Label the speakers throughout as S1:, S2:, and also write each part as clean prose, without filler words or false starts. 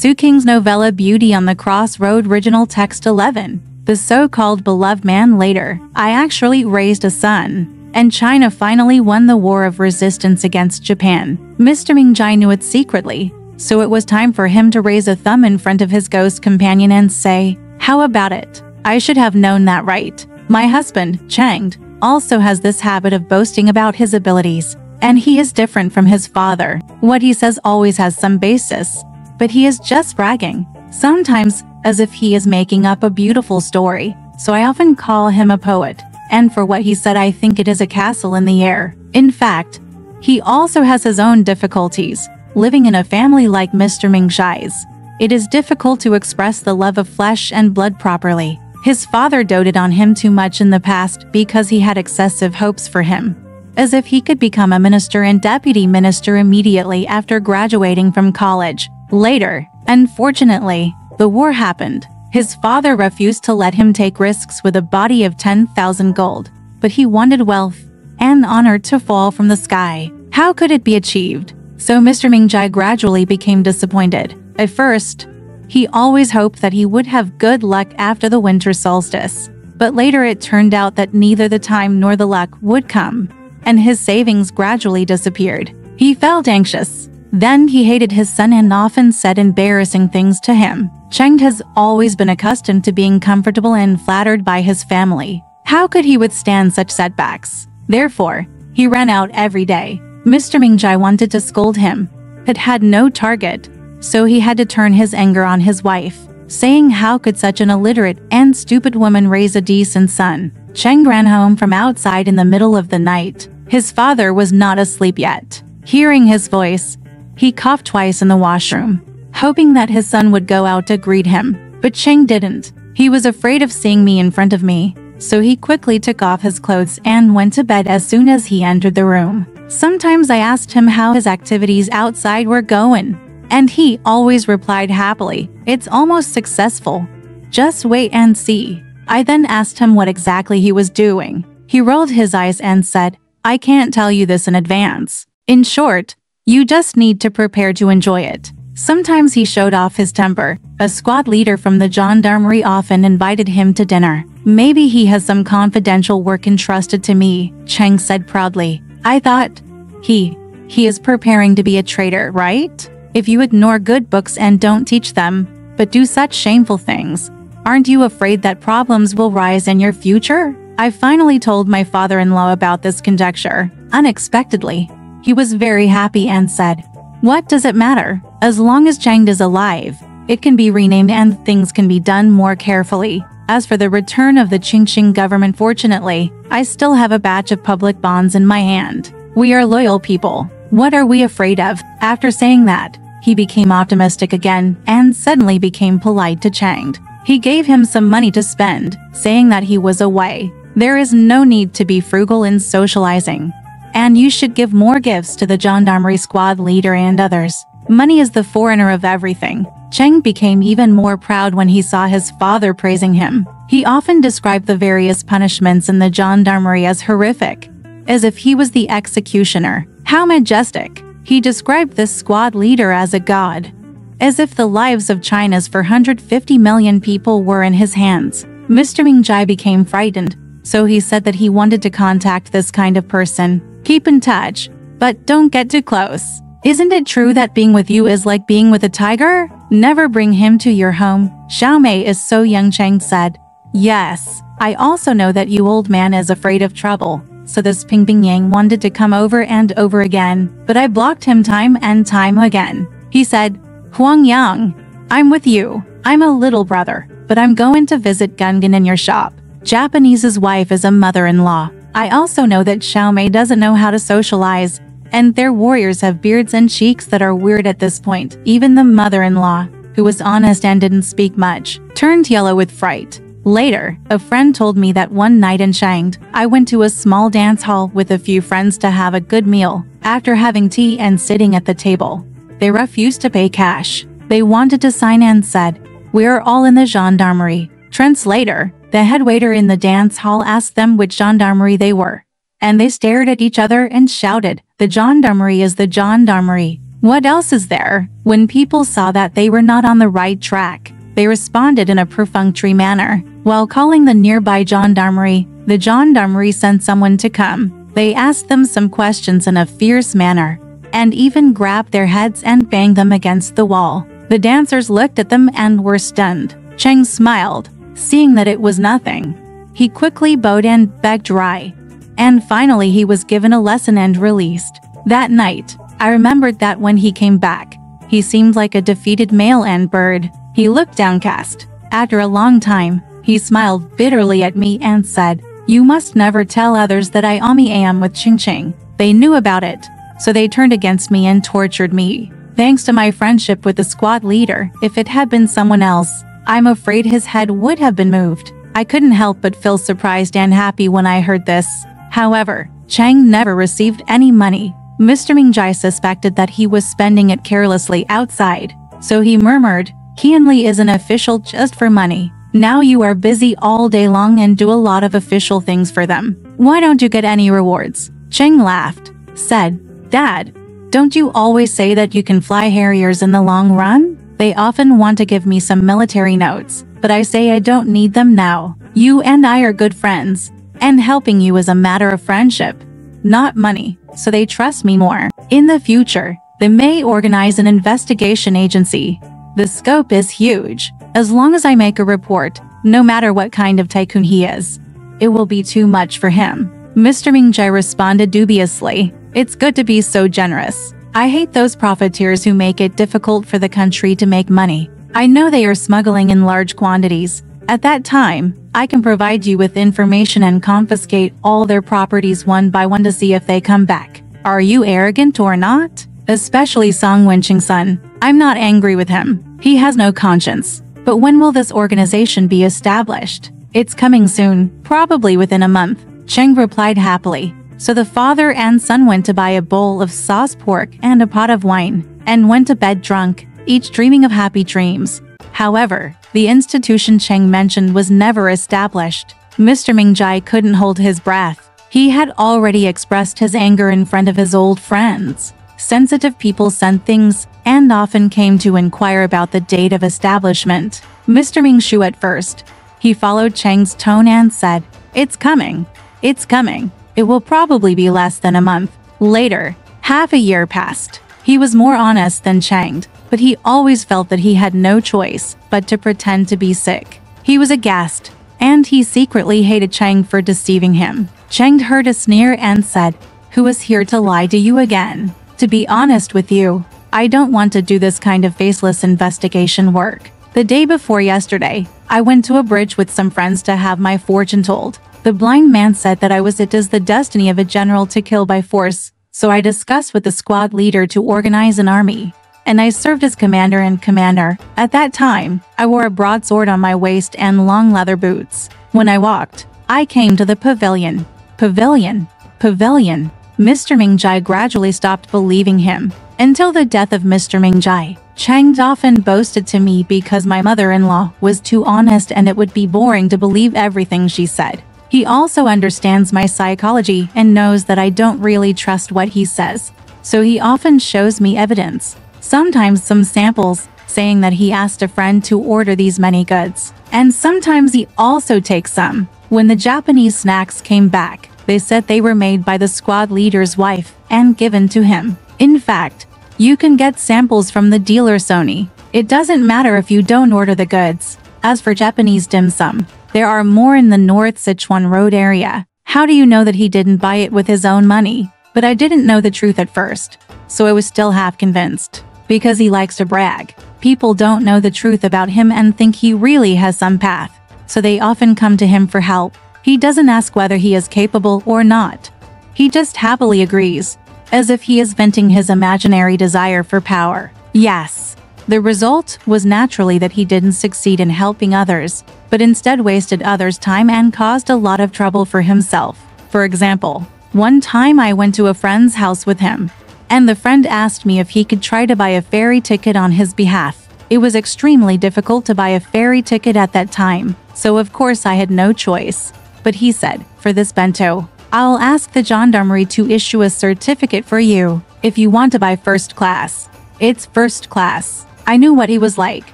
S1: Su Qing's novella Beauty on the Crossroad original text 11. The so-called beloved man later. I actually raised a son. And China finally won the war of resistance against Japan. Mr. Mingjai knew it secretly, so it was time for him to raise a thumb in front of his ghost companion and say, "How about it? I should have known that, right?" My husband, Chang, also has this habit of boasting about his abilities, and he is different from his father. What he says always has some basis, but he is just bragging, sometimes as if he is making up a beautiful story. So I often call him a poet, and for what he said I think it is a castle in the air. In fact, he also has his own difficulties. Living in a family like Mr. Mingjai's, it is difficult to express the love of flesh and blood properly. His father doted on him too much in the past because he had excessive hopes for him, as if he could become a minister and deputy minister immediately after graduating from college. Later, unfortunately, the war happened. His father refused to let him take risks with a body of 10,000 gold, but he wanted wealth and honor to fall from the sky. How could it be achieved? So Mr. Mingjai gradually became disappointed. At first, he always hoped that he would have good luck after the winter solstice, but later it turned out that neither the time nor the luck would come, and his savings gradually disappeared. He felt anxious. Then he hated his son and often said embarrassing things to him. Cheng has always been accustomed to being comfortable and flattered by his family. How could he withstand such setbacks? Therefore, he ran out every day. Mr. Mingjai wanted to scold him, but had no target, so he had to turn his anger on his wife, saying how could such an illiterate and stupid woman raise a decent son. Cheng ran home from outside in the middle of the night. His father was not asleep yet. Hearing his voice, he coughed twice in the washroom, hoping that his son would go out to greet him. But Cheng didn't. He was afraid of seeing me in front of me, so he quickly took off his clothes and went to bed as soon as he entered the room. Sometimes I asked him how his activities outside were going, and he always replied happily, "It's almost successful. Just wait and see." I then asked him what exactly he was doing. He rolled his eyes and said, "I can't tell you this in advance. In short, you just need to prepare to enjoy it." Sometimes he showed off his temper. A squad leader from the gendarmerie often invited him to dinner. "Maybe he has some confidential work entrusted to me," Cheng said proudly. I thought, he is preparing to be a traitor, right? If you ignore good books and don't teach them, but do such shameful things, aren't you afraid that problems will rise in your future? I finally told my father-in-law about this conjecture. Unexpectedly, he was very happy and said, "What does it matter? As long as Chang is alive, it can be renamed and things can be done more carefully." As for the return of the Qing government, fortunately, I still have a batch of public bonds in my hand. We are loyal people. What are we afraid of? After saying that, he became optimistic again and suddenly became polite to Chang. He gave him some money to spend, saying that he was away. There is no need to be frugal in socializing, and you should give more gifts to the gendarmerie squad leader and others. Money is the foreigner of everything. Cheng became even more proud when he saw his father praising him. He often described the various punishments in the gendarmerie as horrific, as if he was the executioner. How majestic! He described this squad leader as a god, as if the lives of China's 450 million people were in his hands. Mr. Mingjai became frightened, so he said that he wanted to contact this kind of person. "Keep in touch, but don't get too close. Isn't it true that being with you is like being with a tiger? Never bring him to your home." Xiaomei is so young, Cheng said. "Yes, I also know that you old man is afraid of trouble." So this Ping Ping Yang wanted to come over and over again, but I blocked him time and time again. He said, "Huang Yang, I'm with you. I'm a little brother, but I'm going to visit Gungan in your shop." Japanese's wife is a mother-in-law. I also know that Xiaomei doesn't know how to socialize, and their warriors have beards and cheeks that are weird at this point. Even the mother-in-law, who was honest and didn't speak much, turned yellow with fright. Later, a friend told me that one night in Shanghai, I went to a small dance hall with a few friends to have a good meal. After having tea and sitting at the table, they refused to pay cash. They wanted to sign and said, "We're all in the gendarmerie." Translator, the head waiter in the dance hall asked them which gendarmerie they were, and they stared at each other and shouted, "The gendarmerie is the gendarmerie." What else is there? When people saw that they were not on the right track, they responded in a perfunctory manner. While calling the nearby gendarmerie, the gendarmerie sent someone to come. They asked them some questions in a fierce manner, and even grabbed their heads and banged them against the wall. The dancers looked at them and were stunned. Cheng smiled, seeing that it was nothing. He quickly bowed and begged dry. And finally he was given a lesson and released. That night, I remembered that when he came back, he seemed like a defeated male ant bird. He looked downcast. After a long time, he smiled bitterly at me and said, "You must never tell others that I am with Qing." They knew about it, so they turned against me and tortured me. Thanks to my friendship with the squad leader, if it had been someone else, I'm afraid his head would have been moved. I couldn't help but feel surprised and happy when I heard this. However, Cheng never received any money. Mr. Mingjai suspected that he was spending it carelessly outside, so he murmured, "Qianli is an official just for money. Now you are busy all day long and do a lot of official things for them. Why don't you get any rewards?" Cheng laughed, said, "Dad, don't you always say that you can fly Harriers in the long run? They often want to give me some military notes, but I say I don't need them now. You and I are good friends, and helping you is a matter of friendship, not money, so they trust me more. In the future, they may organize an investigation agency. The scope is huge. As long as I make a report, no matter what kind of tycoon he is, it will be too much for him." Mr. Mingjai responded dubiously, "It's good to be so generous. I hate those profiteers who make it difficult for the country to make money. I know they are smuggling in large quantities. At that time, I can provide you with information and confiscate all their properties one by one to see if they come back. Are you arrogant or not? Especially Song Wenqing's son. I'm not angry with him. He has no conscience. But when will this organization be established?" "It's coming soon, probably within a month," Cheng replied happily. So the father and son went to buy a bowl of sauce pork and a pot of wine, and went to bed drunk, each dreaming of happy dreams. However, the institution Cheng mentioned was never established. Mr. Mingjai couldn't hold his breath. He had already expressed his anger in front of his old friends. Sensitive people sent things, and often came to inquire about the date of establishment. Mr. Mingshu at first. He followed Cheng's tone and said, "It's coming. It's coming. It will probably be less than a month." Later, half a year passed. He was more honest than Cheng, but he always felt that he had no choice but to pretend to be sick. He was aghast, and he secretly hated Cheng for deceiving him. Cheng heard a sneer and said, "Who is here to lie to you again? To be honest with you, I don't want to do this kind of faceless investigation work. The day before yesterday, I went to a bridge with some friends to have my fortune told. The blind man said that it is the destiny of a general to kill by force, so I discussed with the squad leader to organize an army, and I served as commander and commander. At that time, I wore a broadsword on my waist and long leather boots. When I walked, I came to the pavilion. Pavilion. Pavilion." Mr. Mingjai gradually stopped believing him. Until the death of Mr. Mingjai, Cheng often boasted to me because my mother-in-law was too honest and it would be boring to believe everything she said. He also understands my psychology and knows that I don't really trust what he says, so he often shows me evidence, sometimes some samples, saying that he asked a friend to order these many goods, and sometimes he also takes some. When the Japanese snacks came back, they said they were made by the squad leader's wife and given to him. In fact, you can get samples from the dealer Sony. It doesn't matter if you don't order the goods. As for Japanese dim sum, there are more in the North Sichuan Road area. How do you know that he didn't buy it with his own money? But I didn't know the truth at first, so I was still half convinced. Because he likes to brag. People don't know the truth about him and think he really has some path, so they often come to him for help. He doesn't ask whether he is capable or not. He just happily agrees, as if he is venting his imaginary desire for power. Yes. The result was naturally that he didn't succeed in helping others, but instead wasted others' time and caused a lot of trouble for himself. For example, one time I went to a friend's house with him, and the friend asked me if he could try to buy a ferry ticket on his behalf. It was extremely difficult to buy a ferry ticket at that time, so of course I had no choice. But he said, "For this bento, I'll ask the gendarmerie to issue a certificate for you, if you want to buy first class." It's first class. I knew what he was like,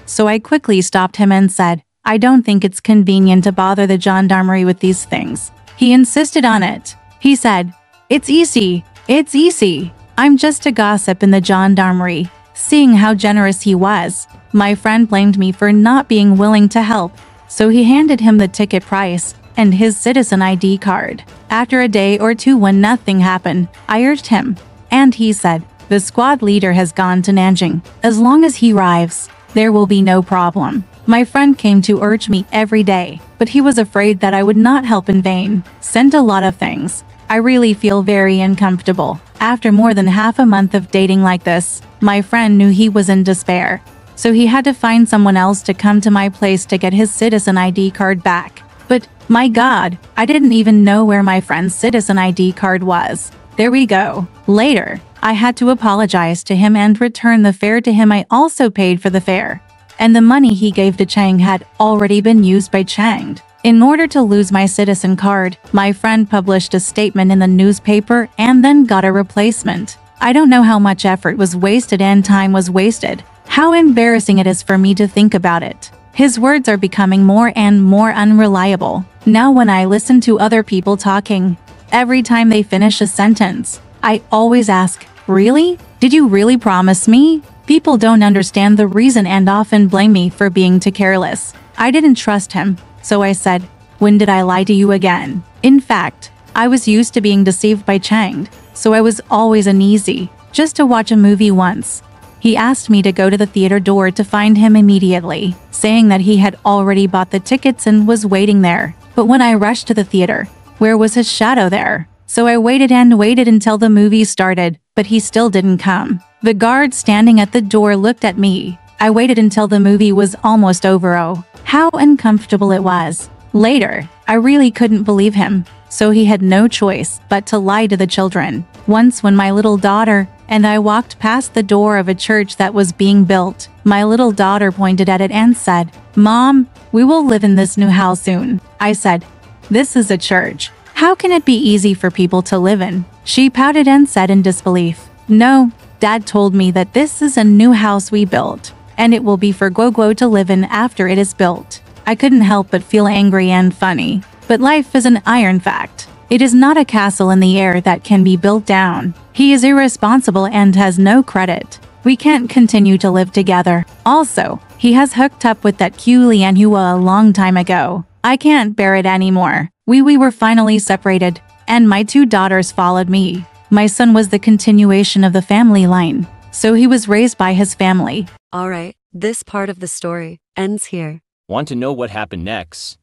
S1: so I quickly stopped him and said, I don't think it's convenient to bother the gendarmerie with these things. He insisted on it. He said, It's easy. It's easy. I'm just a gossip in the gendarmerie. Seeing how generous he was, my friend blamed me for not being willing to help, so he handed him the ticket price and his citizen ID card. After a day or two when nothing happened, I urged him, and he said, the squad leader has gone to Nanjing. As long as he arrives, there will be no problem. My friend came to urge me every day, but he was afraid that I would not help in vain. Sent a lot of things. I really feel very uncomfortable. After more than half a month of dating like this, my friend knew he was in despair, so he had to find someone else to come to my place to get his citizen ID card back. But, my God, I didn't even know where my friend's citizen ID card was. There we go. Later, I had to apologize to him and return the fare to him. I also paid for the fare, and the money he gave to Chang had already been used by Chang. In order to lose my citizen card, my friend published a statement in the newspaper and then got a replacement. I don't know how much effort was wasted and time was wasted. How embarrassing it is for me to think about it. His words are becoming more and more unreliable. Now when I listen to other people talking, every time they finish a sentence, I always ask, really? Did you really promise me? People don't understand the reason and often blame me for being too careless. I didn't trust him, so I said, when did I lie to you again? In fact, I was used to being deceived by Chang, so I was always uneasy, just to watch a movie once. He asked me to go to the theater door to find him immediately, saying that he had already bought the tickets and was waiting there. But when I rushed to the theater, where was his shadow there? So I waited and waited until the movie started, but he still didn't come. The guard standing at the door looked at me. I waited until the movie was almost over. Oh, how uncomfortable it was. Later, I really couldn't believe him, so he had no choice but to lie to the children. Once when my little daughter and I walked past the door of a church that was being built, my little daughter pointed at it and said, Mom, we will live in this new house soon. I said, this is a church. How can it be easy for people to live in? She pouted and said in disbelief, No, Dad told me that this is a new house we built, and it will be for Guoguo to live in after it is built. I couldn't help but feel angry and funny. But life is an iron fact. It is not a castle in the air that can be built down. He is irresponsible and has no credit. We can't continue to live together. Also, he has hooked up with that Q Lianhua a long time ago. I can't bear it anymore. We were finally separated, and my two daughters followed me. My son was the continuation of the family line, so he was raised by his family.
S2: Alright, this part of the story ends here.
S3: Want to know what happened next?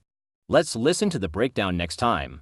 S3: Let's listen to the breakdown next time.